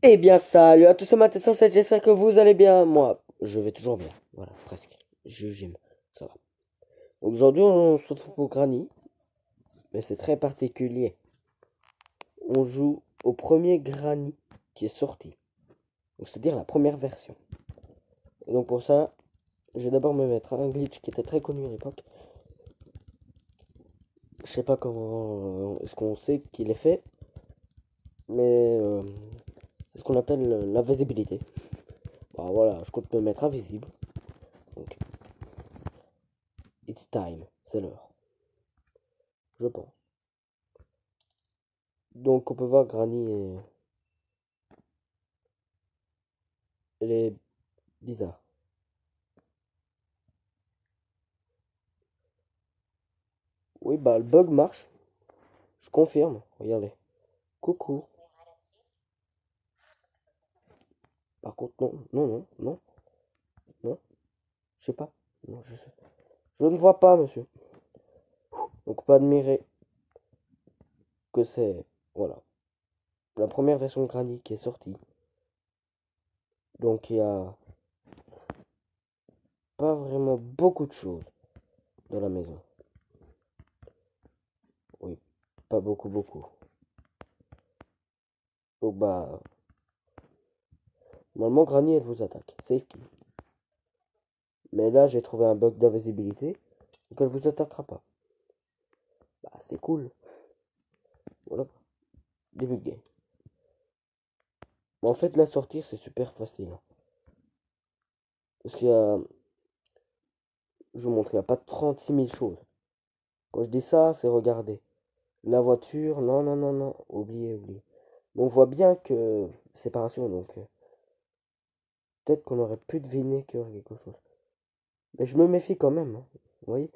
Eh bien, salut à tous, c'est Mathieu, j'espère que vous allez bien. Moi, je vais toujours bien. Voilà, presque. J'aime. Ça va. Aujourd'hui, on se retrouve pour Granny, mais c'est très particulier. On joue au premier Granny qui est sorti. Donc, c'est-à-dire la première version. Et donc, pour ça, je vais d'abord me mettre un glitch qui était très connu à l'époque. Je sais pas comment. Est-ce qu'on sait qu'il est fait, mais c'est ce qu'on appelle l'invisibilité. Bon, voilà, je compte me mettre invisible. Donc, it's time. C'est l'heure. Je pense. Donc on peut voir Granny, elle est bizarre. Oui, bah le bug marche, je confirme. Regardez. Coucou. Par contre, non, non, non, non, non, je sais pas. Non, je ne vois pas, monsieur. Donc on peut admirer que c'est, voilà, la première version de Granny qui est sortie. Donc il y a pas vraiment beaucoup de choses dans la maison. Oui, pas beaucoup, beaucoup. Donc bah, normalement Granny elle vous attaque. Safety. Mais là j'ai trouvé un bug d'invisibilité. Donc elle vous attaquera pas. Bah c'est cool. Voilà. Début de game. En fait, la sortir, c'est super facile. Parce qu'il y a, je vous montre, il n'y a pas 36 000 choses. Quand je dis ça, c'est regarder. La voiture, non, non, non, non, oubliez, oubliez. Mais on voit bien que séparation, donc peut-être qu'on aurait pu deviner qu'il y aurait quelque chose. Mais je me méfie quand même, hein, vous voyez.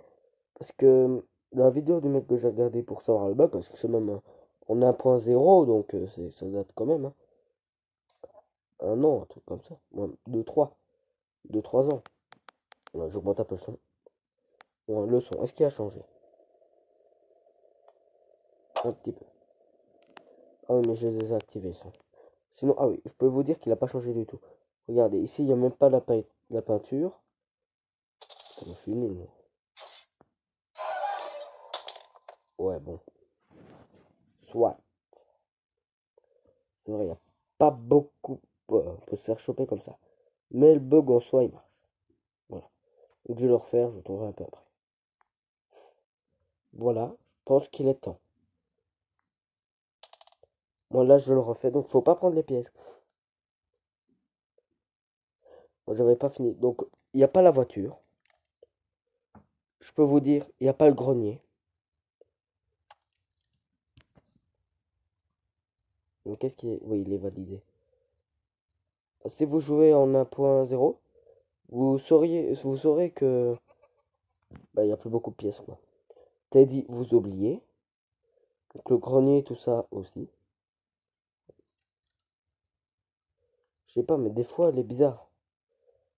Parce que la vidéo du mec que j'ai regardé pour savoir le bug, parce que c'est même en 1.0, donc ça date quand même, hein. Un an, un truc comme ça. Ouais, 2-3. 2-3 ans. Ouais, j'augmente un peu le son. Ouais, le son, est-ce qu'il a changé? Un petit peu. Ah oui, mais je les ai activés, ça. Sinon, ah oui, je peux vous dire qu'il n'a pas changé du tout. Regardez, ici, il n'y a même pas la peinture. Ça me suis nul, moi. Ouais, bon. Soit. C'est vrai, il n'y a pas beaucoup. On peut se faire choper comme ça. Mais le bug en soi, il marche. Voilà. Donc, je vais le refaire, je tournerai un peu après. Voilà. Je pense qu'il est temps. Moi, là, je le refais. Donc, faut pas prendre les pièges. Moi, j'avais pas fini. Donc, il n'y a pas la voiture. Je peux vous dire, il n'y a pas le grenier. Donc, qu'est-ce qui est. Oui, il est validé. Si vous jouez en 1.0, vous saurez que bah, il n'y a plus beaucoup de pièces, quoi. Teddy, vous oubliez. Donc le grenier, tout ça aussi. Je sais pas, mais des fois, elle est bizarre.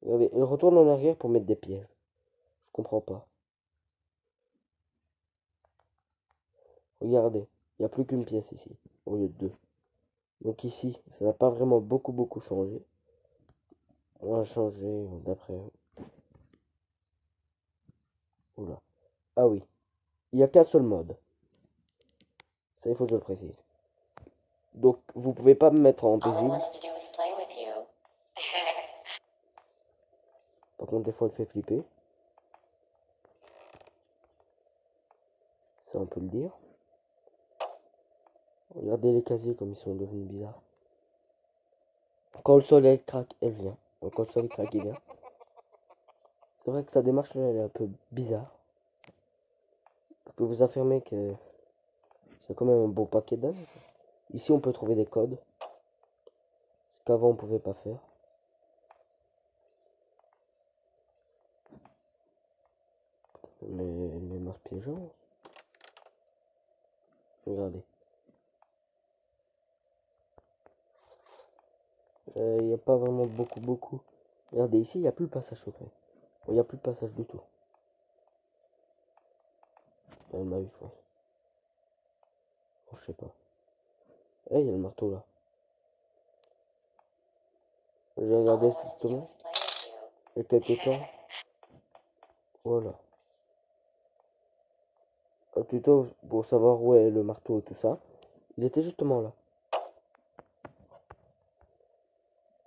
Regardez, elle retourne en arrière pour mettre des pièges. Je comprends pas. Regardez, il n'y a plus qu'une pièce ici, au lieu de deux. Donc ici, ça n'a pas vraiment beaucoup changé. On va changer d'après. Oula. Ah oui, il n'y a qu'un seul mode. Ça, il faut que je le précise. Donc, vous pouvez pas me mettre en paisible. Par contre, des fois, elle fait flipper. Ça, on peut le dire. Regardez les casiers comme ils sont devenus bizarres. Quand le soleil craque, elle vient. Quand le soleil craque, il vient. C'est vrai que sa démarche là, elle est un peu bizarre. Je peux vous affirmer que c'est quand même un bon paquet d'âge. Ici, on peut trouver des codes. Ce qu'avant, on pouvait pas faire. Les masques piégeants. Regardez. Il n'y a pas vraiment beaucoup. Regardez, ici, il n'y a plus le passage secret. Il n'y a plus de passage du tout. Elle m'a eu, je pense. Oh, je sais pas. Eh, il y a le marteau là. J'ai regardé justement il y a quelques temps. Voilà. Un tuto pour savoir où est le marteau et tout ça. Il était justement là.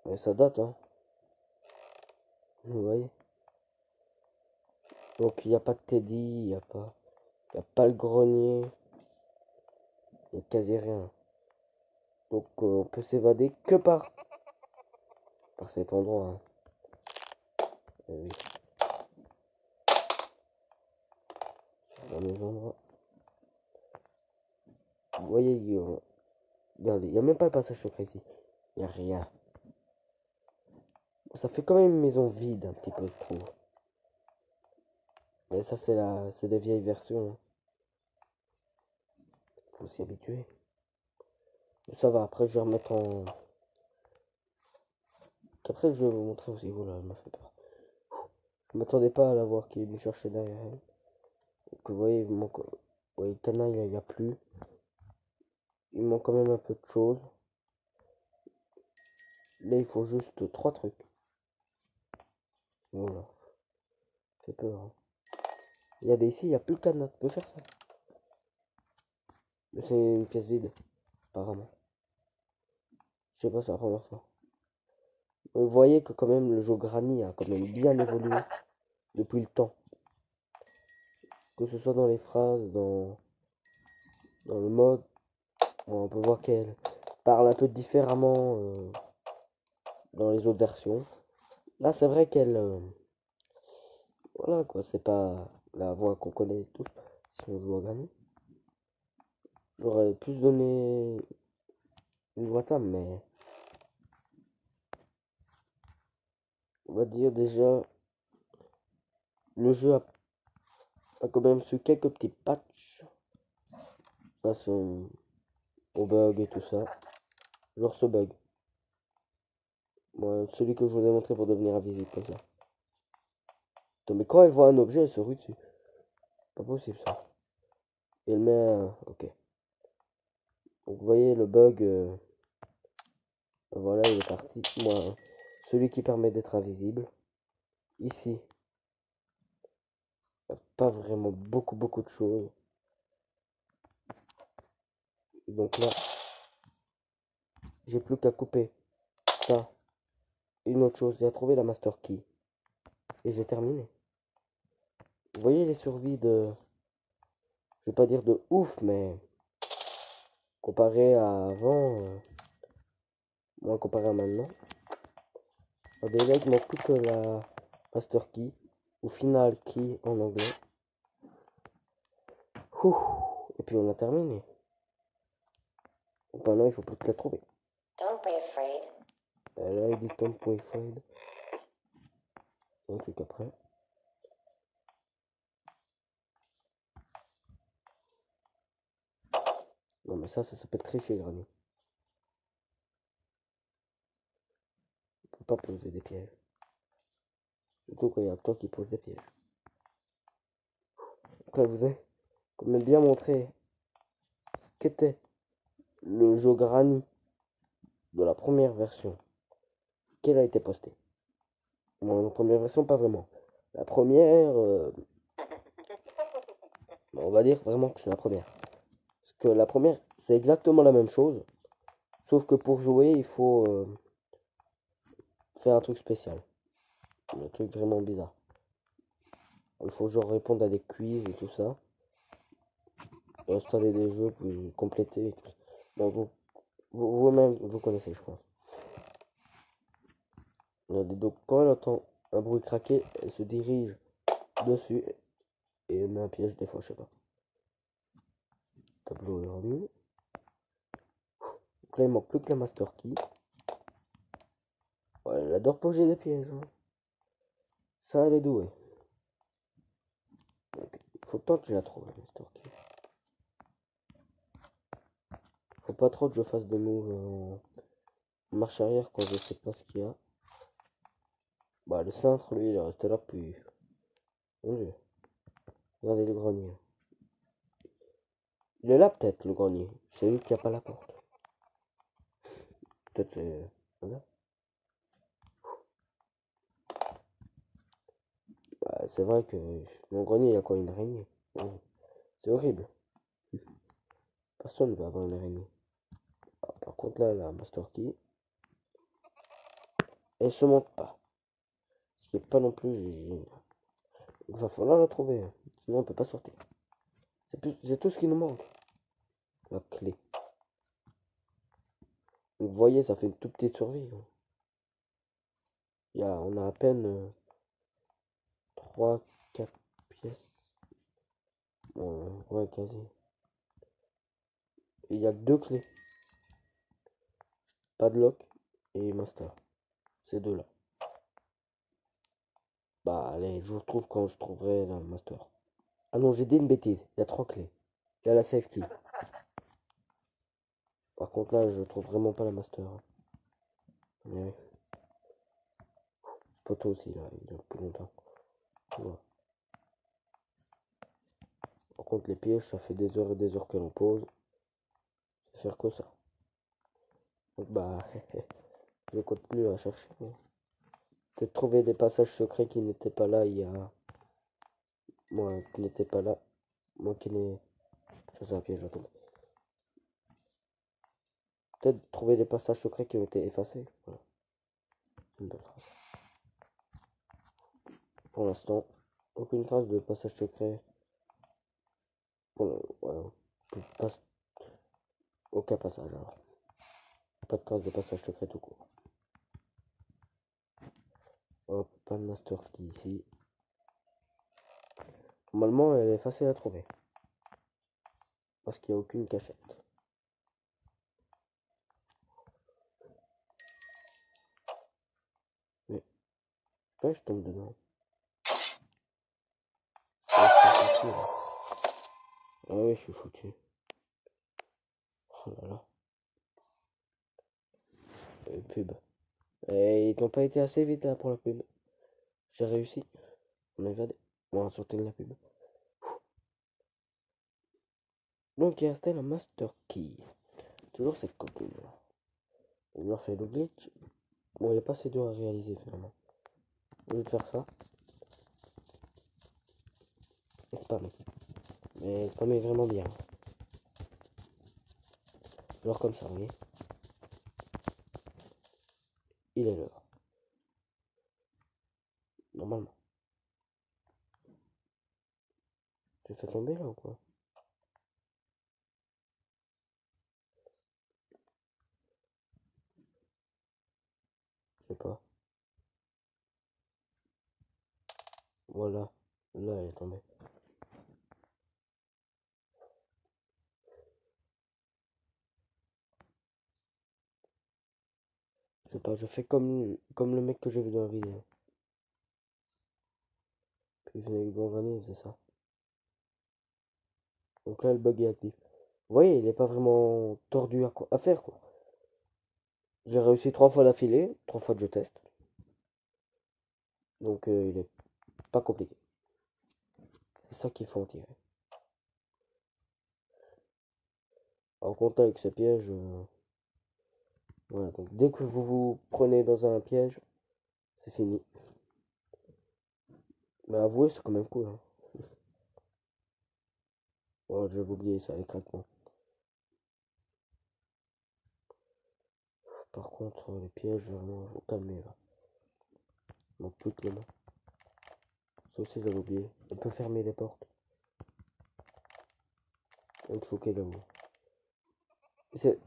Mais ça date, hein. Vous voyez. Donc il n'y a pas de Teddy, il y a pas le grenier. Il n'y a quasi rien. Donc on peut s'évader que par cet endroit, hein. Oui. Dans les endroits. Vous voyez, regardez, il n'y a même pas le passage secret ici. Il n'y a rien. Ça fait quand même une maison vide un petit peu, je trouve. Mais ça c'est des vieilles versions, hein. Faut s'y habituer. Mais ça va, après je vais remettre en... Après je vais vous montrer aussi. Voilà, elle m'a fait peur. Je m'attendais pas à la voir qui est venue chercher derrière elle. Donc vous voyez, le canard il n'y a plus. Il manque quand même un peu de choses. Là il faut juste 3 trucs. Voilà. Ça fait peur, hein. Regardez ici, il n'y a plus le cadenas. Tu peux faire ça. Mais c'est une pièce vide, apparemment. Je sais pas, c'est la première fois. Vous voyez que quand même le jeu Granny a quand même bien évolué depuis le temps. Que ce soit dans les phrases, dans le mode, on peut voir qu'elle parle un peu différemment dans les autres versions. Là, c'est vrai qu'elle... voilà quoi, c'est pas la voix qu'on connaît tous si on joue à Granny. J'aurais plus donné une voix table, mais... On va dire déjà... Le jeu a quand même su quelques petits patchs face au bug et tout ça. Genre ce bug. Moi, celui que je vous ai montré pour devenir invisible comme ça. Attends, mais quand elle voit un objet, elle se rue dessus. Pas possible ça. Et elle met ok. Donc vous voyez le bug. Voilà, il est parti. Moi, celui qui permet d'être invisible. Ici. Pas vraiment beaucoup de choses. Donc là, j'ai plus qu'à couper ça. Une autre chose, j'ai trouvé la master key. Et j'ai terminé. Vous voyez les survies de... Je vais pas dire de ouf, mais... Comparé à avant... Moins comparé à maintenant. Déjà, il manque plus que la master key. Ou final key en anglais. Ouh. Et puis on a terminé. Donc maintenant, il faut plus que la trouver. Don't be afraid. Et là, il dit Don't be afraid. Un truc après. Non, mais ça s'appelle tricher, Granny. On peut pas poser des pièges. Surtout quand il y a toi qui pose des pièges. Donc là, je vous ai quand même bien montré ce qu'était le jeu Granny de la première version. Quelle a été postée. Bon, la première version, pas vraiment. La première, on va dire vraiment que c'est la première. Parce que la première, c'est exactement la même chose. Sauf que pour jouer, il faut faire un truc spécial. Un truc vraiment bizarre. Il faut genre répondre à des quiz et tout ça. Et installer des jeux, puis compléter et tout ça. Donc vous-même, vous connaissez, je pense. Donc quand elle entend un bruit craquer, elle se dirige dessus et elle met un piège des fois, je sais pas. Tableau est remis. Donc là, il manque plus que la master key. Ouais, elle adore poser des pièges, hein. Ça, elle est douée. Donc, faut pas que je la trouve, la master key. Faut pas trop que je fasse des moves en marche arrière quand je sais pas ce qu'il y a. Bah, le cintre, lui, il est resté là puis... Mon Dieu. Regardez le grenier. Il est là peut-être, le grenier. C'est lui qui a pas la porte. Peut-être c'est... Voilà. c'est vrai que mon grenier, il y a quoi, une araignée? C'est horrible. Personne ne va avoir une araignée. Ah, par contre, là, la Master Key, elle se monte pas. Ce qui est pas non plus. Il va falloir la trouver, hein. Sinon, on peut pas sortir. C'est tout ce qui nous manque. La clé. Vous voyez, ça fait une toute petite survie, hein. On a à peine 3, 4 pièces. Bon, ouais, quasi. Il y a que 2 clés. Padlock et Master. Ces deux-là. Bah, allez, je vous retrouve quand je trouverai la Master. Ah non, j'ai dit une bêtise. Il y a 3 clés. Il y a la safe key. Par contre, là, je trouve vraiment pas la Master. Mais poteau aussi, là, il dure plus longtemps. Voilà. Par contre, les pièges, ça fait des heures et des heures que l'on pose. C'est faire que ça. Donc, bah, je continue à chercher. C'est de trouver des passages secrets qui n'étaient pas là il y a. Moi, qui n'étaient pas là. Moi qui n'ai. Ça, c'est un piège, attends. Peut-être trouver des passages secrets qui ont été effacés. Voilà. Pour l'instant, aucune trace de passage secret. Bon, voilà. Aucun passage alors. Pas de trace de passage secret tout court. Hop, pas de master key ici. Normalement, elle est facile à trouver. Parce qu'il n'y a aucune cachette. Mais, là, je tombe dedans. Ah, je suis foutu, là. Ah oui, je suis foutu. Oh là là. Pub. Et ils n'ont pas été assez vite là pour la pub. J'ai réussi. On a regardé. On a sorti de la pub. Donc il restait la master key. Toujours cette coquine. On leur fait le glitch. Bon, il n'est pas assez dur à réaliser finalement. Au lieu de faire ça, et spammer. Mais spammer vraiment bien. Genre comme ça, vous voyez. Il est l'heure. Normalement. Tu fais tomber là ou quoi? Je sais pas. Voilà. Là, elle est tombée. Je sais pas, je fais comme le mec que j'ai vu dans la vidéo. Puis il venait avec bon vanille, c'est ça. Donc là, le bug est actif. Vous voyez, il n'est pas vraiment tordu à faire, quoi. J'ai réussi 3 fois d'affilée, 3 fois que je teste. Donc il est pas compliqué. C'est ça qu'il faut en tirer. En comptant avec ce piège, voilà, donc dès que vous vous prenez dans un piège, c'est fini. Mais avouez, c'est quand même cool, hein. Oh, j'avais oublié ça, les craquements. Par contre, les pièges, vraiment, faut calmer là. Donc toutes les mains. Ça aussi, j'avais oublié. On peut fermer les portes. Il faut qu'elle ouvre. C'est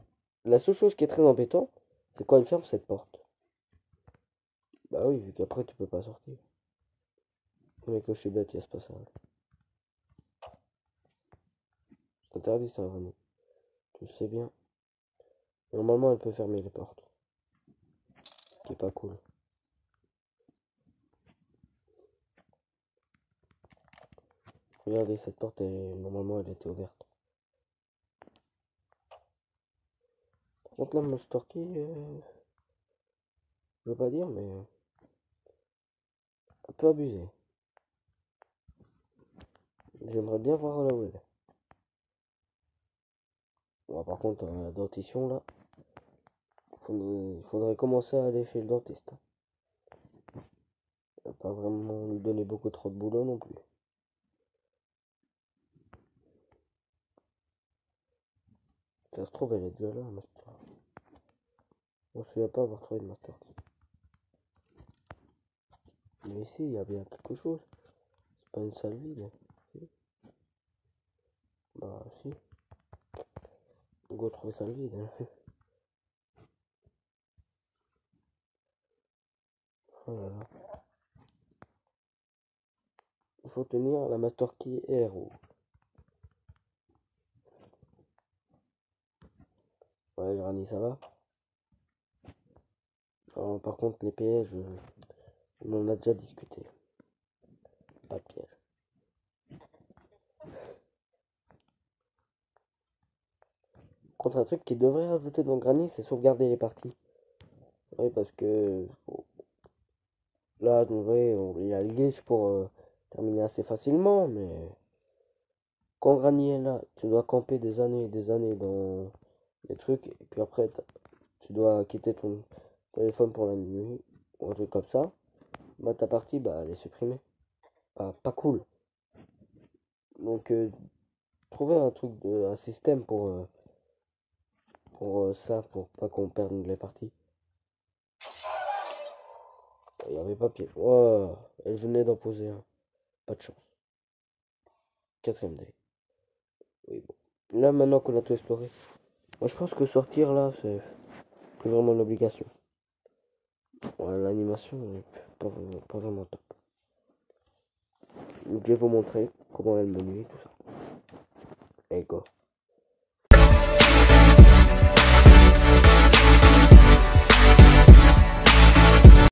la seule chose qui est très embêtant, c'est quand elle ferme cette porte. Bah oui, vu qu'après tu peux pas sortir. Mais que je suis bête, il y a ce passage. C'est interdit ça, vraiment. Tu le sais bien. Normalement, elle peut fermer les portes. Ce qui est pas cool. Regardez, cette porte, normalement, elle était ouverte. Par contre, là, Monster Key, je veux pas dire, mais un peu abusé. J'aimerais bien voir là où elle est. Bon, par contre, la dentition, là, il faudrait commencer à aller chez le dentiste. va pas vraiment lui donner beaucoup trop de boulot non plus. Ça se trouve, elle est déjà là, Master. On ne se souvient pas avoir trouvé de Master Key. Mais ici, il y a bien quelque chose. C'est pas une salle vide. Si. Bah, si. Go trouver salle vide. Oh là là. Il faut tenir la Master Key et les roues. Ouais, Granny, ça va. Alors, par contre, les pièges, on en a déjà discuté. Pas de piège. Contre un truc qui devrait rajouter dans Granny, c'est sauvegarder les parties. Oui, parce que là, en vrai, il y a le glitch pour terminer assez facilement, mais quand Granny est là, tu dois camper des années et des années dans les trucs, et puis après, tu dois quitter ton téléphone pour la nuit, ou un truc comme ça. Bah, ta partie, bah, elle est supprimée. Pas cool. Donc, trouver un truc, un système pour ça, pour pas qu'on perde les parties. Il n'y avait pas piège. Oh, elle venait d'en poser un. Pas de chance. Quatrième day. Oui, bon. Là, maintenant qu'on a tout exploré, moi je pense que sortir là, c'est plus vraiment une obligation. Ouais, l'animation est pas vraiment top. Donc, je vais vous montrer comment elle me nuit, tout ça. Et go.